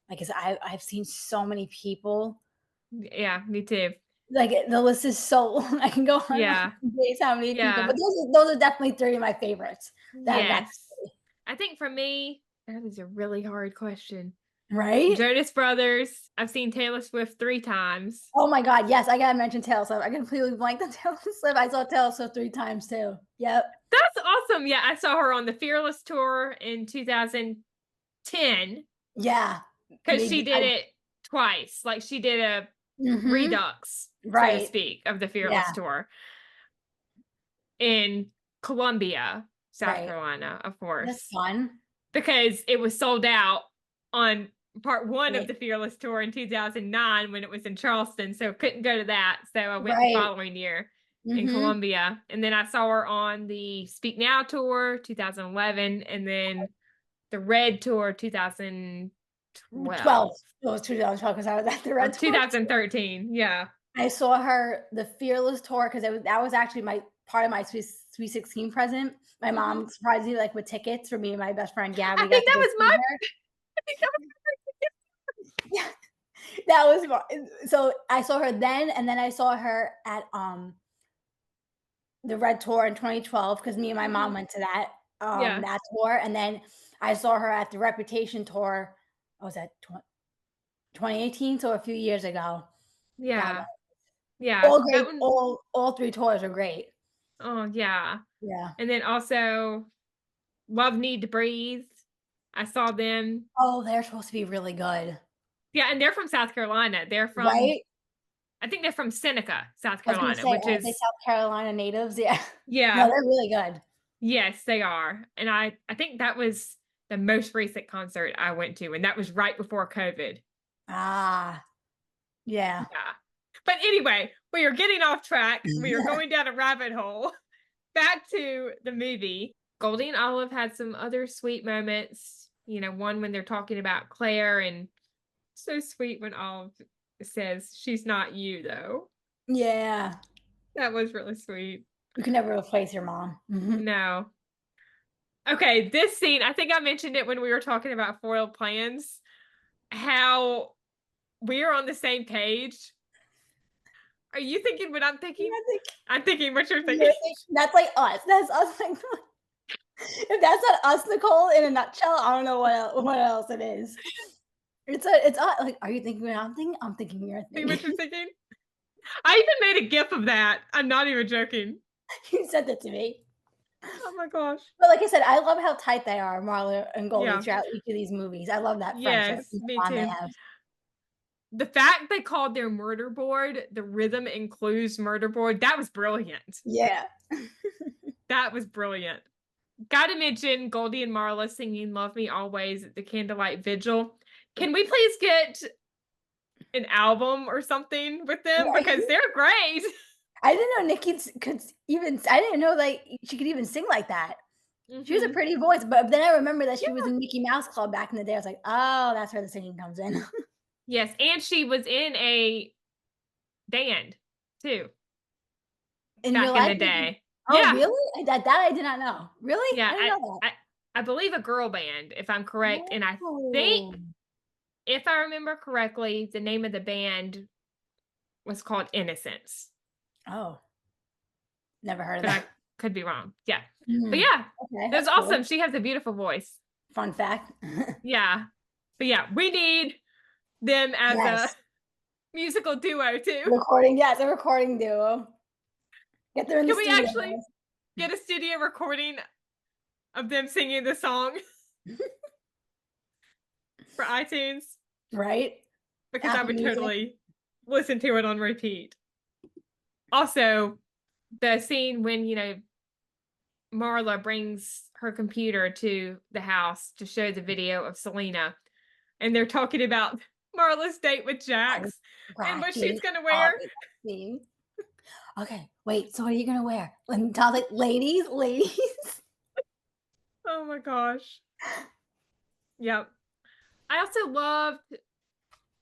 Like I said, I've seen so many people. Yeah, me too. Like the list is so long. I can go on days how many people, but those are definitely 3 of my favorites that I got to see. I think for me, that is a really hard question. Right? Jonas Brothers. I've seen Taylor Swift 3 times. Oh my god, yes, I gotta mention Taylor Swift. I completely blanked on Taylor Swift. I saw Taylor Swift 3 times too. Yep. That's awesome. Yeah, I saw her on the Fearless tour in 2010. Yeah. Because she did it twice. Like she did a redux, so to speak, of the Fearless tour in Columbia, South Carolina, of course. That's fun. Because it was sold out on part 1 of the Fearless tour in 2009 when it was in Charleston, so couldn't go to that. So I went the following year. in Columbia. And then I saw her on the Speak Now tour, 2011, and then the Red tour, 2012. It was 2012 because I was at the Or Red tour. 2013, yeah. I saw her the Fearless tour because that was actually my part of my Sweet 16 present. My mom surprised me like with tickets for me and my best friend Gabby. I think that was my yeah, that was so I saw her then, and then I saw her at the Red tour in 2012 because me and my mom went to that that tour, and then I saw her at the Reputation tour. What was that 2018? So a few years ago. Yeah. Yeah. All great. All three tours are great. Oh, yeah. Yeah. And then also Love Need to Breathe. I saw them. Oh, they're supposed to be really good. Yeah, and they're from South Carolina. They're from right. I think they're from Seneca, South I was gonna Carolina, say, which aren't they is South Carolina natives? Yeah. No, yeah. they're really good. Yes, they are. And I think that was the most recent concert I went to, and that was right before COVID. Ah. Yeah. Yeah. But anyway, we are getting off track. We are going down a rabbit hole. Back to the movie. Goldie and Olive had some other sweet moments. You know, one when they're talking about Claire, and so sweet when Olive says, "She's not you, though." Yeah. That was really sweet. You can never replace your mom. No. Okay, this scene, I think I mentioned it when we were talking about foiled plans, how we're on the same page. Are you thinking what I'm thinking? I'm thinking what you're thinking. That's like us. That's us. Like, if that's not us, Nicole, in a nutshell, I don't know what else it is. It's like, are you thinking what I'm thinking? I'm thinking you're thinking. What you're thinking? I even made a gif of that. I'm not even joking. You sent it to me. Oh my gosh. But like I said, I love how tight they are, Marla and Goldie, Yeah. throughout each of these movies. I love that friendship. Yes, me They too. have. The fact they called their murder board the Rhythm and Clues murder board, that was brilliant. Yeah. That was brilliant. Gotta mention Goldie and Marla singing Love Me Always at the Candlelight Vigil. Can we please get an album or something with them? Yeah. Because they're great. I didn't know Nikki could even, I didn't know like she could even sing like that. She was a pretty voice, but then I remember that she was in Mickey Mouse Club back in the day. I was like, oh, that's where the singing comes in. Yes, and she was in a band too. In back real in life? the day. Oh, Yeah. really? That I did not know. Really? Yeah, I didn't know that. I believe a girl band, if I'm correct. And I think, if I remember correctly, the name of the band was called Innocence. Oh. Never heard of But I that. could be wrong. Yeah. But yeah, Okay, that's cool. awesome. She has a beautiful voice. Fun fact. Yeah. But yeah, we need them as Yes. a musical duo too. Recording, yes, a recording duo. Get them in the Can we studio. actually get a studio recording of them singing the song for iTunes? Right? Because Apple I would Music. totally listen to it on repeat. Also, the scene when, you know, Marla brings her computer to the house to show the video of Selena, and they're talking about Marla's date with Jax and what she's going to wear. Okay, wait, so what are you going to wear? And tell the ladies. Oh my gosh. Yep. I also loved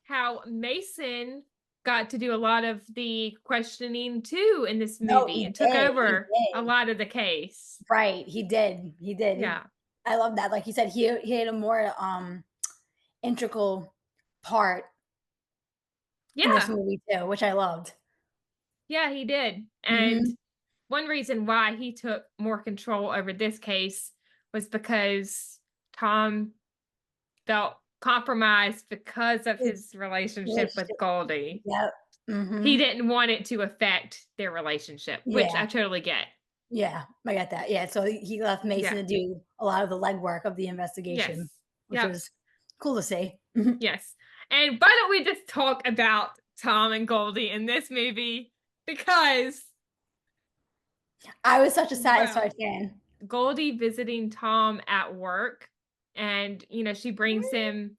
how Mason got to do a lot of the questioning too in this movie and took over a lot of the case. Right, he did. Yeah. I love that. Like you said, he had a more integral part in this movie too, which I loved. Yeah, he did. And one reason why he took more control over this case was because Tom felt compromised because of his relationship with Goldie. Yep. He didn't want it to affect their relationship, which I totally get. Yeah, I get that. Yeah, so he left Mason to do a lot of the legwork of the investigation, which was cool to see. Yes. And why don't we just talk about Tom and Goldie in this movie? Because I was such a Satisfied fan. Goldie visiting Tom at work, and, you know, she brings him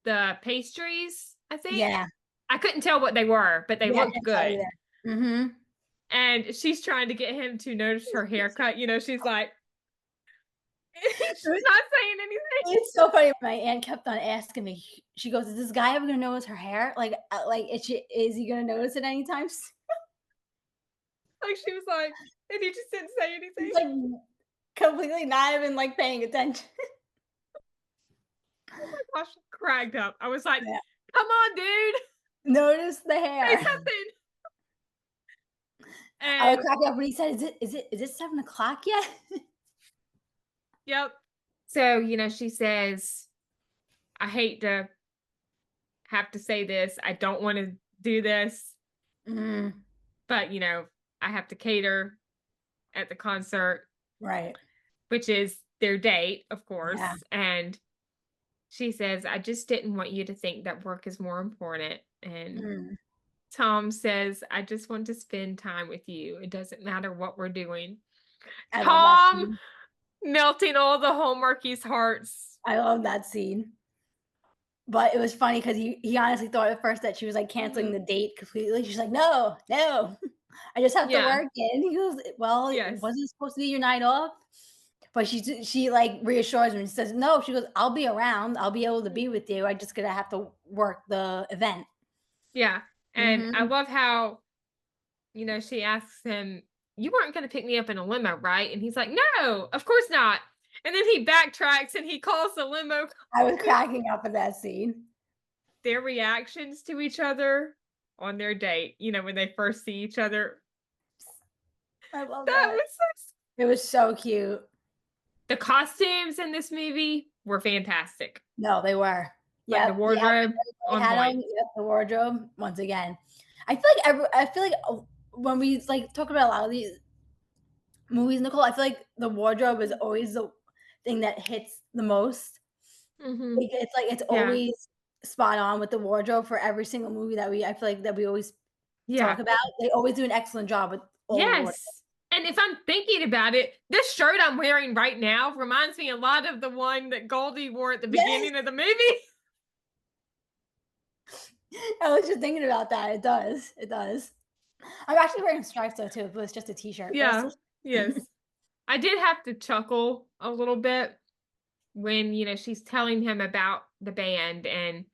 the pastries, I think. Yeah. I couldn't tell what they were, but they looked good. And she's trying to get him to notice her haircut. You know, she's like, she's not saying anything. It's so funny. My aunt kept on asking me. She goes, "Is this guy ever gonna notice her hair? Is he gonna notice it anytime soon?" Like, she was like, and he just didn't say anything. He's like completely not even like paying attention. Oh my gosh, cracked up. I was like, Yeah. come on, dude. Notice the Say hair. something. I was And cracking up when he said, is it 7 o'clock yet?" yep. So, you know, she says, I hate to have to say this. I don't want to do this, Mm, but, you know, I have to cater at the concert, right. which is their date, of course. Yeah. And she says, I just didn't want you to think that work is more important. And Mm, Tom says, I just want to spend time with you. It doesn't matter what we're doing. I love that Tom scene. melting all the Hallmarkies' hearts. I love that scene. But it was funny because he honestly thought at first that she was like canceling the date completely. She's like, "No, no, I just have to Yeah. work it." And he goes, "Well, Yes. wasn't it supposed to be your night off?" But she like reassures him and says, "No." She goes, "I'll be around. I'll be able to be with you. I just gonna have to work the event." Yeah. And I Mhm. love how, you know, she asks him, you weren't going to pick me up in a limo, right? And he's like, no, of course not. And then he backtracks and he calls the limo I was company. cracking up at that scene. Their reactions to each other on their date, you know, when they first see each other. I love That that. was so It was so cute. The costumes in this movie were fantastic. No, they were. Like the Yep, the outfits wardrobe everybody on had point. on, yep, the wardrobe, once again. I feel like, when we, like, talk about a lot of these movies, Nicole, I feel like the wardrobe is always the thing that hits the most. Mm-hmm. Like, it's Yeah. always spot on with the wardrobe for every single movie that I feel like that we always Yeah. talk about. They always do an excellent job with all the wardrobe. Yes. And if I'm thinking about it, this shirt I'm wearing right now reminds me a lot of the one that Goldie wore at the Yes! beginning of the movie. I was just thinking about that. It does. It does. I'm actually wearing stripes though too, but it's just a t-shirt, but Yeah. it's Yes. I did have to chuckle a little bit when, you know, she's telling him about the band and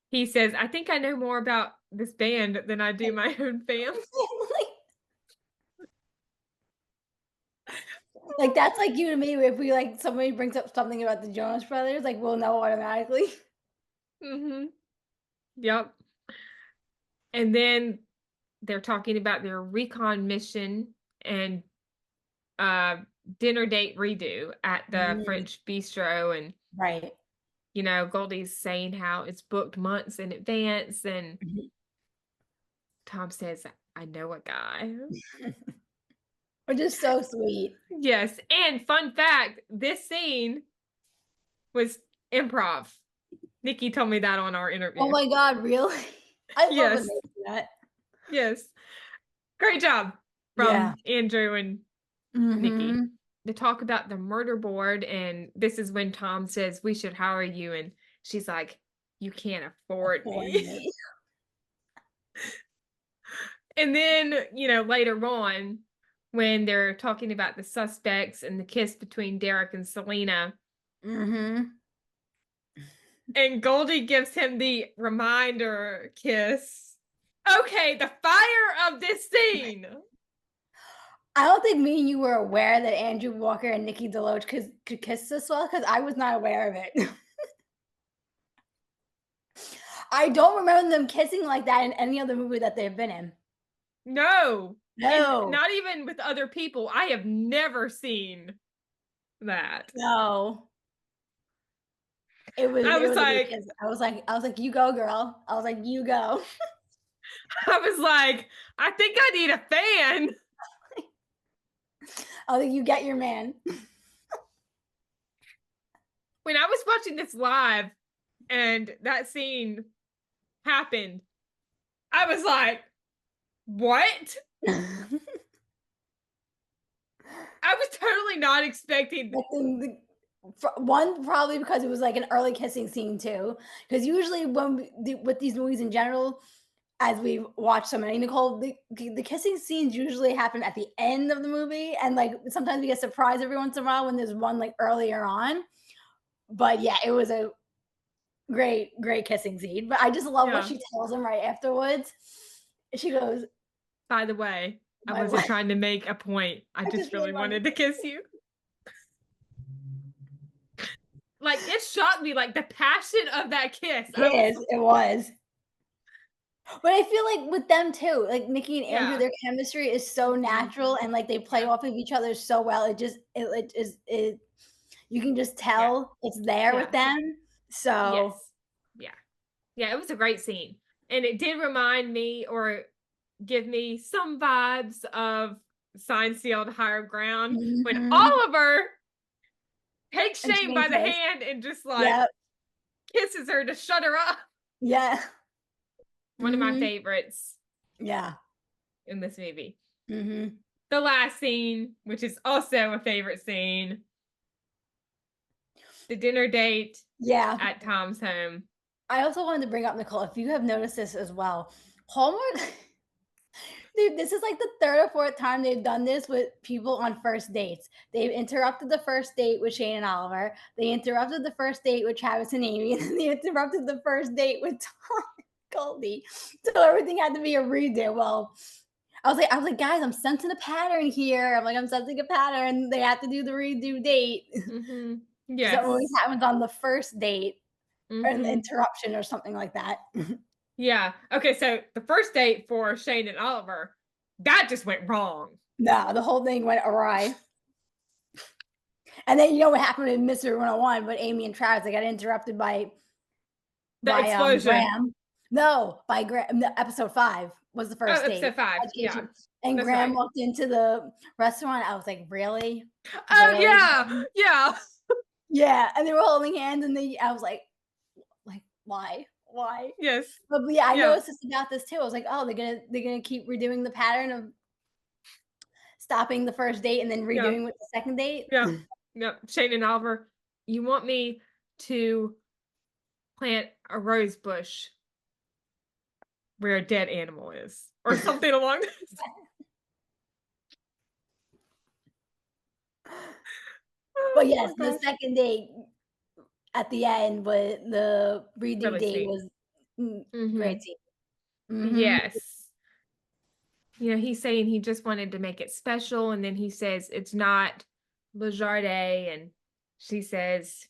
he says, I think I know more about this band than I do my own family. Like that's like you and me. If we like somebody brings up something about the Jonas Brothers, like we'll know automatically. Mm-hmm. Yep. And then they're talking about their recon mission and uh dinner date redo at the Mm, French bistro. And right. you know, Goldie's saying how it's booked months in advance, and Mhm. Tom says, I know a guy. Which is so sweet. Yes, and fun fact, this scene was improv. Nikki told me that on our Oh interview. my God, really? I love when Yes, they do that. yes. Great job Yeah. from Andrew and Nikki. Mhm. To talk about the murder board, and this is when Tom says, we should hire you, and she's like, you can't afford For me. me. And then, you know, later on, when they're talking about the suspects and the kiss between Derek and Selena, Mhm. and Goldie gives him the reminder kiss. Okay, the fire of this scene. I don't think me and you were aware that Andrew Walker and Nikki DeLoach could kiss this well because I was not aware of it. I don't remember them kissing like that in any other movie that they've been in. No. And No, not even with other people. I have never seen that. no. It I was was a good like, kiss. I was like, "You go, girl." I was like, "You go." I think I need a fan. I was like, "You get your man." When I was watching this live and that scene happened, I was like, what? I was totally not expecting. One, probably because it was like an early kissing scene too. Because usually when with these movies in general, as we've watched so many. Nicole, the kissing scenes usually happen at the end of the movie, and like sometimes we get surprised every once in a while when there's one like earlier on. But yeah, it was a great kissing scene. But I just love what she tells him right afterwards. She goes, "By the way, I wasn't trying to make a point. I just really wanted to kiss you." Like, it shocked me, like the passion of that kiss. It was. But I feel like with them too, like Nikki and Andrew, their chemistry is so natural and like they play off of each other so well. It just it is it you can just tell it's there with them. So yeah, it was a great scene. And it did remind me or give me some vibes of Signed, Sealed, Higher Ground when Oliver takes Shane by the hand and just like kisses her to shut her up. Yeah. One of my favorites. Yeah. In this movie. The last scene, which is also a favorite scene. The dinner date at Tom's home. I also wanted to bring up, Nicole, if you have noticed this as well, Hallmark, dude, this is like the third or fourth time they've done this with people on first dates. They've interrupted the first date with Shane and Oliver. They interrupted the first date with Travis and Amy. And then they interrupted the first date with Tom and Goldie. So everything had to be a redo. Well, I was like, guys, I'm sensing a pattern here. I'm sensing a pattern. They have to do the redo date. Yes. That always happens on the first date. An interruption or something like that. Yeah. Okay, so the first date for Shane and Oliver, that just went wrong. No, the whole thing went awry. And then you know what happened in Mystery 101, but Amy and Travis, they got interrupted by explosion. Graham. No, by Graham. No, episode 5 was the first date. Episode 5, yeah. And that's Graham walked into the restaurant. I was like, really? Oh, really? Yeah. Yeah, and they were holding hands, and I was like, why? Yes. But yeah, I noticed this about this too. I was like, oh, they're gonna keep redoing the pattern of stopping the first date and then redoing with the second date. Yeah. Shane and Oliver, you want me to plant a rose bush where a dead animal is, or something along those. But yes, the second date at the end, but the redo date was great. Yes. You know, he's saying he just wanted to make it special, and then he says it's not Le Jardin, and she says,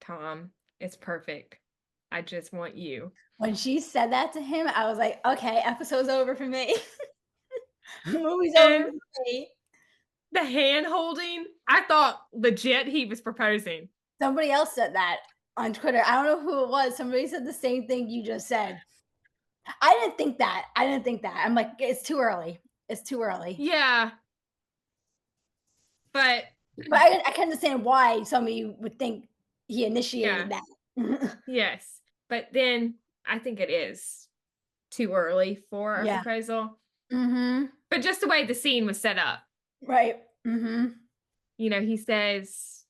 Tom, it's perfect. I just want you. When she said that to him, I was like, okay, episode's over for me. Movie's over for me. The hand holding, I thought legit he was proposing. Somebody else said that on Twitter. I don't know who it was. Somebody said the same thing you just said. I didn't think that. I'm like, it's too early. Yeah. But I can understand why somebody would think he initiated that. Yes. But then I think it is too early for a proposal. But just the way the scene was set up. Right. You know, he says,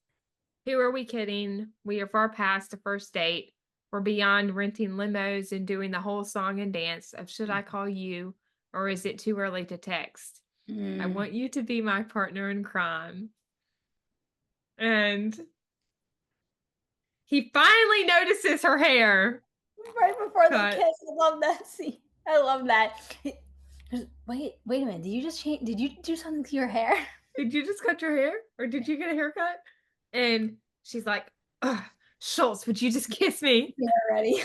who are we kidding? We are far past a first date. We're beyond renting limos and doing the whole song and dance of should I call you, or is it too early to text? I want you to be my partner in crime. And he finally notices her hair. Right before the kiss. I love that scene. I love that. Wait a minute. Did you do something to your hair? Did you just cut your hair? Or did you get a haircut? And she's like, Schultz, would you just kiss me? Yeah, ready.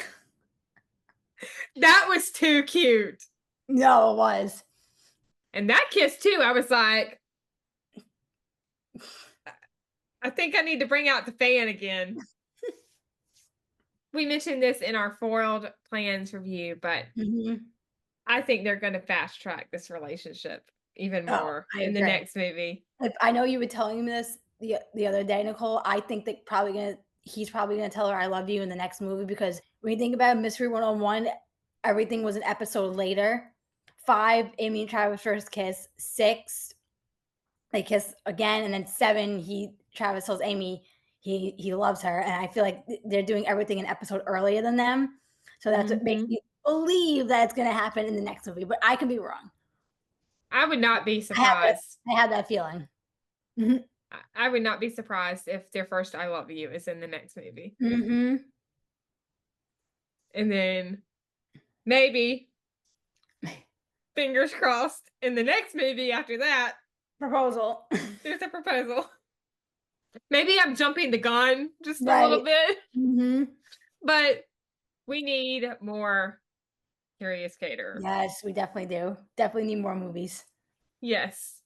That was too cute. No, it was. And that kiss too, I was like, I think I need to bring out the fan again. We mentioned this in our Foiled Plans review, but I think they're going to fast track this relationship even more in the next movie. I know you were telling me this the other day, Nicole. I think that he's probably gonna tell her I love you in the next movie, because when you think about Mystery 101, everything was an episode later. 5, Amy and Travis first kiss. 6, they kiss again, and then 7, Travis tells Amy he loves her, and I feel like they're doing everything an episode earlier than them. So that's what makes me believe that it's going to happen in the next movie, but I could be wrong. I would not be surprised. I have that feeling. Mm-hmm. I would not be surprised if their first I Love You is in the next movie. Mm-hmm. And then maybe, fingers crossed, in the next movie after that, Proposal. there's a proposal. Maybe I'm jumping the gun just Right. a little bit. Mm-hmm. But we need more Curious Caterer. Yes, we definitely do. Definitely need more movies. Yes.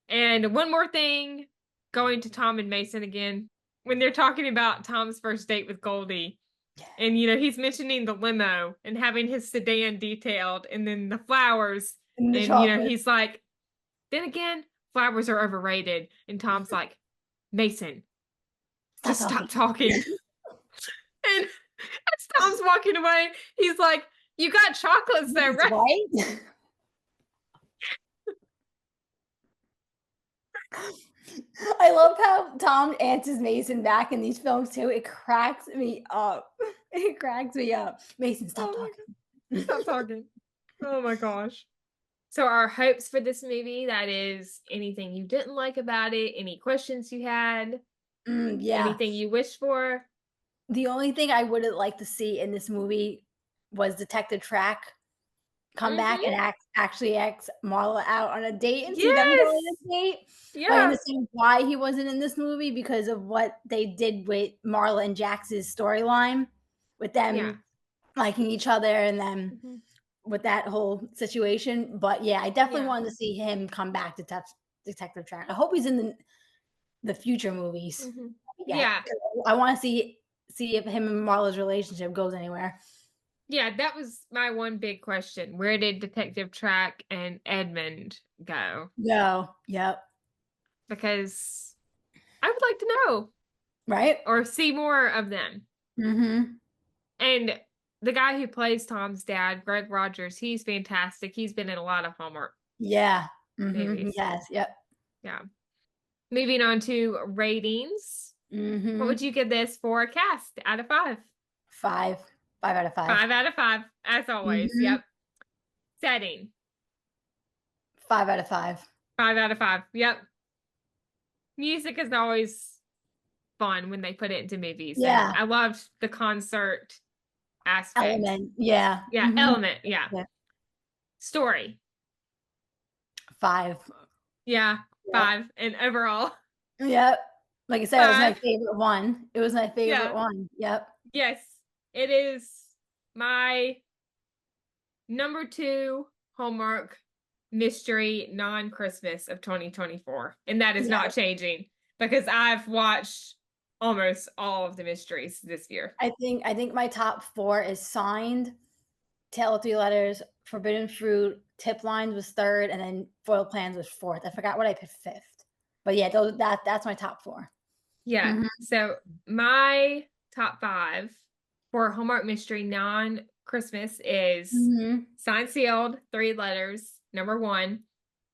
And one more thing, going to Tom and Mason again, when they're talking about Tom's first date with Goldie, and, you know, he's mentioning the limo and having his sedan detailed, and then the flowers, and you know, he's like, then again, flowers are overrated. And Tom's like, Mason, just stop talking. And as Tom's walking away, he's like, you got chocolates there, right? Right? I love how Tom answers Mason back in these films too. It cracks me up. It cracks me up. Mason, stop talking. Stop talking. Oh my gosh. So our hopes for this movie, that is anything you didn't like about it, any questions you had, anything you wish for. The only thing I would like to see in this movie was Detective Track come back and actually ask Marla out on a date and see them go on a date. Yeah. I understand why he wasn't in this movie because of what they did with Marla and Jax's storyline, with them liking each other and then with that whole situation. But yeah, I definitely wanted to see him come back to Detective Track. I hope he's in the future movies. Yeah. I want to see if him and Marla's relationship goes anywhere. Yeah, that was my one big question. Where did Detective Track and Edmund go? Yep. Because I would like to know. Right? Or see more of them. Mm-hmm. And the guy who plays Tom's dad, Greg Rogers, he's fantastic. He's been in a lot of Hallmark movies. Yes, yep. Yeah. Moving on to ratings. What would you give this for a cast out of 5? 5. 5 out of 5. 5 out of 5, as always. Yep. Setting. 5 out of 5. 5 out of 5. Yep. Music is always fun when they put it into movies. Yeah. And I loved the concert aspect. Element. Yeah. Yeah. Element. Yeah. Story. 5. Yeah. 5. And overall. Yep. Like I said, 5. It was my favorite one. It was my favorite one. Yep. Yes. It is my number 2 Hallmark mystery non-Christmas of 2024. And that is not changing because I've watched almost all of the mysteries this year. I think my top 4 is Signed, Tale of Three Letters, Forbidden Fruit, Tip Lines was 3rd, and then Foiled Plans was 4th. I forgot what I picked 5th. But yeah, that's my top 4. Yeah. So my top 5 for Hallmark mystery non-Christmas is Signed, Sealed, 3 letters, number 1.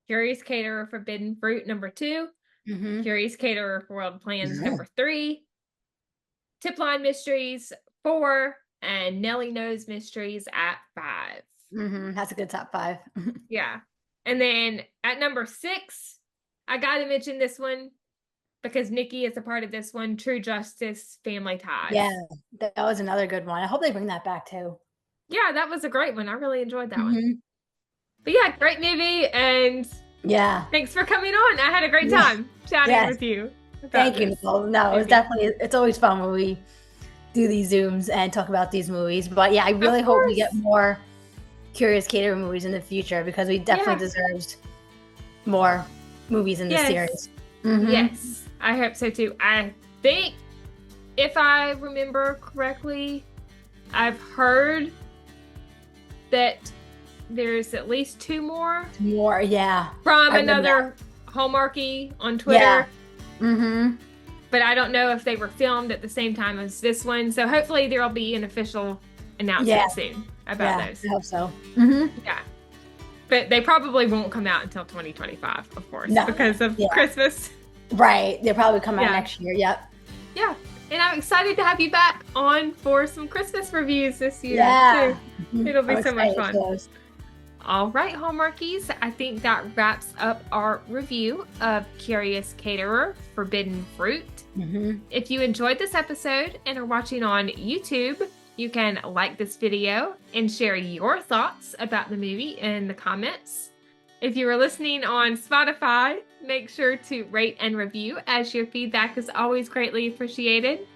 Curious Caterer, Forbidden Fruit, number 2. Curious Caterer, Foiled Plans, number 3. Tip Line Mysteries, 4. And Nellie Knows Mysteries at 5. That's a good top 5. Yeah. And then at number 6, I got to mention this one because Nikki is a part of this one, True Justice, Family Ties. Yeah, that was another good one. I hope they bring that back too. Yeah, that was a great one. I really enjoyed that one. But yeah, great movie. And thanks for coming on. I had a great time chatting with you. Thank you, Nicole. No, it's always fun when we do these Zooms and talk about these movies. But yeah, I really hope we get more Curious Caterer movies in the future because we definitely deserve more movies in this series. Yes, I hope so too. I think, if I remember correctly, I've heard that there's at least 2 more. From another Hallmarky on Twitter. But I don't know if they were filmed at the same time as this one. So hopefully there will be an official announcement soon about those. I hope so. Yeah. But they probably won't come out until 2025, of course, because of Christmas. Right. They'll probably come out next year. Yep. Yeah. And I'm excited to have you back on for some Christmas reviews this year. Yeah. Too. It'll be so much fun. All right, Hallmarkies, I think that wraps up our review of Curious Caterer, Forbidden Fruit. If you enjoyed this episode and are watching on YouTube, you can like this video and share your thoughts about the movie in the comments. If you are listening on Spotify, make sure to rate and review, as your feedback is always greatly appreciated.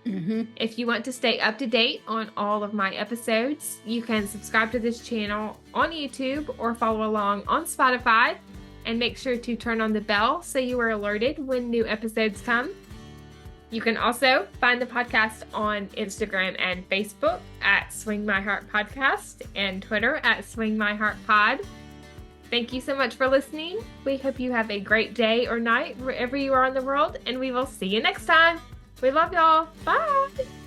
If you want to stay up to date on all of my episodes, you can subscribe to this channel on YouTube or follow along on Spotify, and make sure to turn on the bell so you are alerted when new episodes come. You can also find the podcast on Instagram and Facebook at Swing My Heart Podcast and Twitter at Swing My Heart Pod. Thank you so much for listening. We hope you have a great day or night wherever you are in the world, and we will see you next time. We love y'all. Bye.